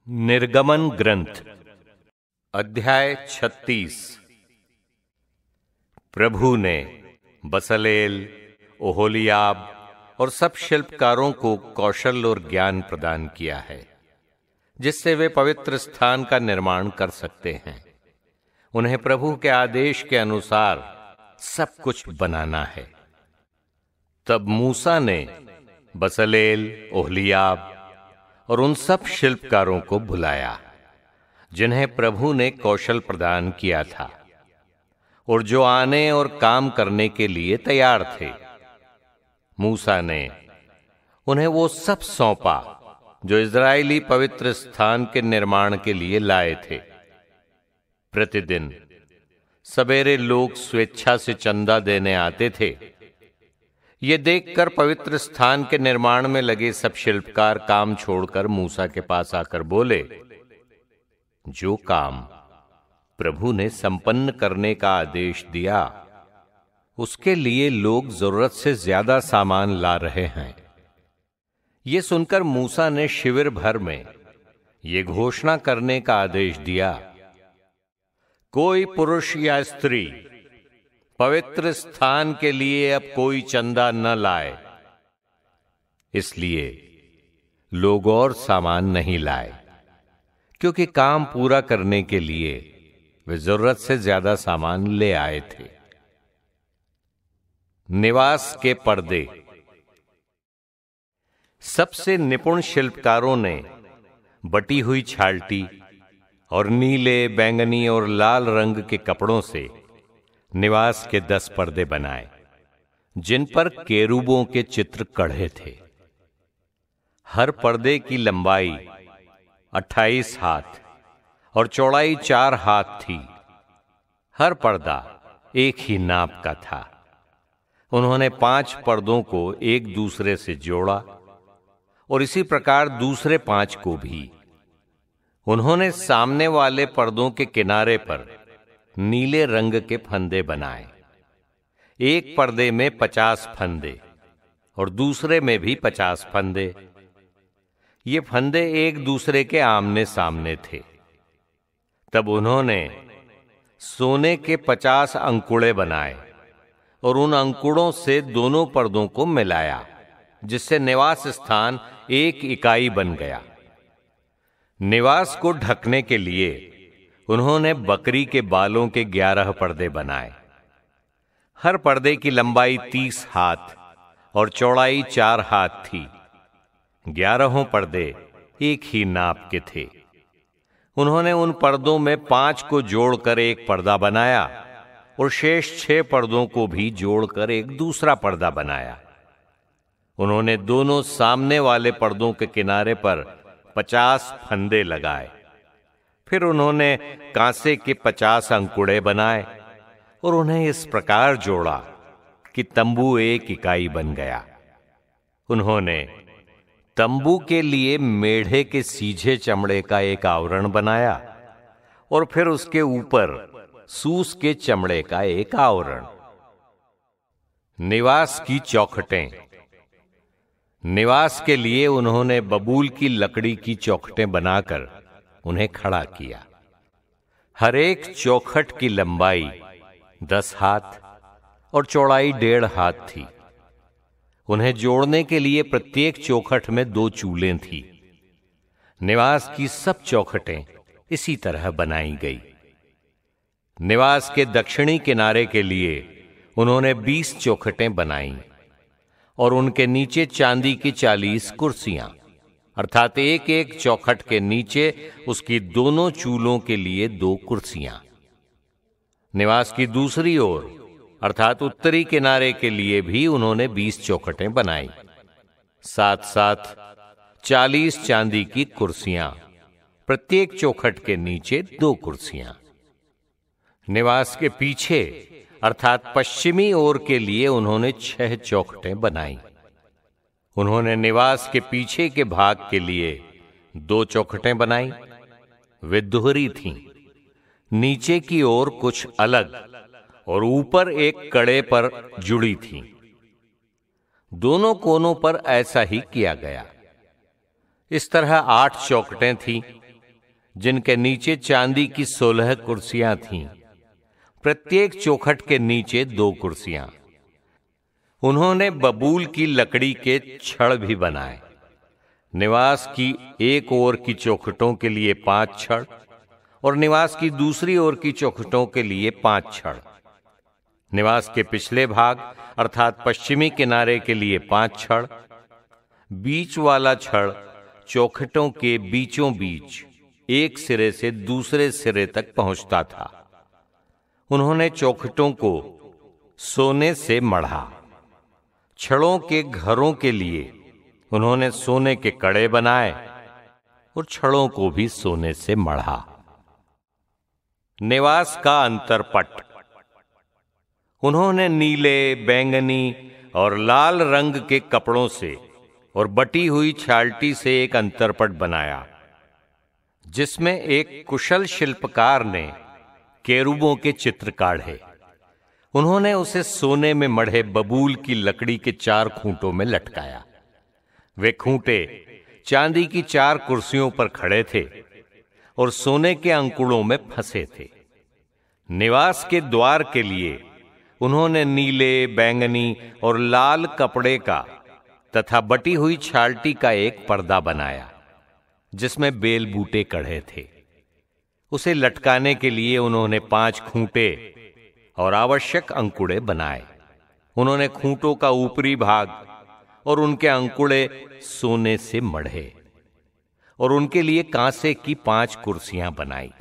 निर्गमन ग्रंथ अध्याय 36। प्रभु ने बसलेल, ओहोलियाब और सब शिल्पकारों को कौशल और ज्ञान प्रदान किया है, जिससे वे पवित्र स्थान का निर्माण कर सकते हैं। उन्हें प्रभु के आदेश के अनुसार सब कुछ बनाना है। तब मूसा ने बसलेल, ओहोलियाब और उन सब शिल्पकारों को बुलाया जिन्हें प्रभु ने कौशल प्रदान किया था और जो आने और काम करने के लिए तैयार थे। मूसा ने उन्हें वो सब सौंपा जो इज़राइली पवित्र स्थान के निर्माण के लिए लाए थे। प्रतिदिन सवेरे लोग स्वेच्छा से चंदा देने आते थे। ये देखकर पवित्र स्थान के निर्माण में लगे सब शिल्पकार काम छोड़कर मूसा के पास आकर बोले, जो काम प्रभु ने संपन्न करने का आदेश दिया, उसके लिए लोग जरूरत से ज्यादा सामान ला रहे हैं। ये सुनकर मूसा ने शिविर भर में ये घोषणा करने का आदेश दिया, कोई पुरुष या स्त्री पवित्र स्थान के लिए अब कोई चंदा न लाए। इसलिए लोग और सामान नहीं लाए, क्योंकि काम पूरा करने के लिए वे जरूरत से ज्यादा सामान ले आए थे। निवास के पर्दे। सबसे निपुण शिल्पकारों ने बटी हुई छालटी और नीले, बैंगनी और लाल रंग के कपड़ों से निवास के 10 पर्दे बनाए, जिन पर केरूबों के चित्र कढ़े थे। हर पर्दे की लंबाई 28 हाथ और चौड़ाई 4 हाथ थी। हर पर्दा एक ही नाप का था। उन्होंने 5 पर्दों को एक दूसरे से जोड़ा और इसी प्रकार दूसरे 5 को भी। उन्होंने सामने वाले पर्दों के किनारे पर नीले रंग के फंदे बनाए। एक पर्दे में 50 फंदे और दूसरे में भी 50 फंदे। ये फंदे एक दूसरे के आमने सामने थे। तब उन्होंने सोने के 50 अंकुड़े बनाए और उन अंकुड़ों से दोनों पर्दों को मिलाया, जिससे निवास स्थान एक इकाई बन गया। निवास को ढकने के लिए उन्होंने बकरी के बालों के 11 पर्दे बनाए। हर पर्दे की लंबाई 30 हाथ और चौड़ाई 4 हाथ थी। 11 पर्दे एक ही नाप के थे। उन्होंने उन पर्दों में 5 को जोड़कर एक पर्दा बनाया और शेष 6 पर्दों को भी जोड़कर एक दूसरा पर्दा बनाया। उन्होंने दोनों सामने वाले पर्दों के किनारे पर 50 फंदे लगाए। फिर उन्होंने कांसे के 50 अंकुड़े बनाए और उन्हें इस प्रकार जोड़ा कि तंबू एक इकाई बन गया। उन्होंने तंबू के लिए मेढ़े के सीधे चमड़े का एक आवरण बनाया और फिर उसके ऊपर सूस के चमड़े का एक आवरण। निवास की चौखटें। निवास के लिए उन्होंने बबूल की लकड़ी की चौखटें बनाकर उन्हें खड़ा किया। हर एक चौखट की लंबाई 10 हाथ और चौड़ाई 1.5 हाथ थी। उन्हें जोड़ने के लिए प्रत्येक चौखट में 2 चूलें थी। निवास की सब चौखटें इसी तरह बनाई गई। निवास के दक्षिणी किनारे के लिए उन्होंने 20 चौखटें बनाई और उनके नीचे चांदी की 40 कुर्सियां, अर्थात एक एक चौखट के नीचे उसकी दोनों चूलों के लिए 2 कुर्सियां। निवास की दूसरी ओर अर्थात उत्तरी किनारे के लिए भी उन्होंने 20 चौखटें बनाई। साथ साथ 40 चांदी की कुर्सियां, प्रत्येक चौखट के नीचे 2 कुर्सियां। निवास के पीछे अर्थात पश्चिमी ओर के लिए उन्होंने 6 चौखटें बनाई। उन्होंने निवास के पीछे के भाग के लिए 2 चौखटें बनाई। वे दोहरी थीं, नीचे की ओर कुछ अलग और ऊपर एक कड़े पर जुड़ी थीं। दोनों कोनों पर ऐसा ही किया गया। इस तरह 8 चौखटें थीं जिनके नीचे चांदी की 16 कुर्सियां थीं, प्रत्येक चौखट के नीचे 2 कुर्सियां। उन्होंने बबूल की लकड़ी के छड़ भी बनाए। निवास की एक ओर की चौखटों के लिए 5 छड़ और निवास की दूसरी ओर की चौखटों के लिए 5 छड़। निवास के पिछले भाग अर्थात पश्चिमी किनारे के लिए 5 छड़। बीच वाला छड़ चौखटों के बीचों बीच एक सिरे से दूसरे सिरे तक पहुंचता था। उन्होंने चौखटों को सोने से मढ़ा। छड़ों के घरों के लिए उन्होंने सोने के कड़े बनाए और छड़ों को भी सोने से मढ़ा। निवास का अंतरपट। उन्होंने नीले, बैंगनी और लाल रंग के कपड़ों से और बटी हुई छाल्टी से एक अंतरपट बनाया, जिसमें एक कुशल शिल्पकार ने केरूबों के चित्र काढ़े। उन्होंने उसे सोने में मढ़े बबूल की लकड़ी के 4 खूंटों में लटकाया। वे खूंटे चांदी की 4 कुर्सियों पर खड़े थे और सोने के अंकुड़ों में फंसे थे। निवास के द्वार के लिए उन्होंने नीले, बैंगनी और लाल कपड़े का तथा बटी हुई छाल्टी का एक पर्दा बनाया, जिसमें बेल बूटे कढ़े थे। उसे लटकाने के लिए उन्होंने 5 खूंटे और आवश्यक अंकुड़े बनाए। उन्होंने खूंटों का ऊपरी भाग और उनके अंकुड़े सोने से मढ़े और उनके लिए कांसे की 5 कुर्सियां बनाई।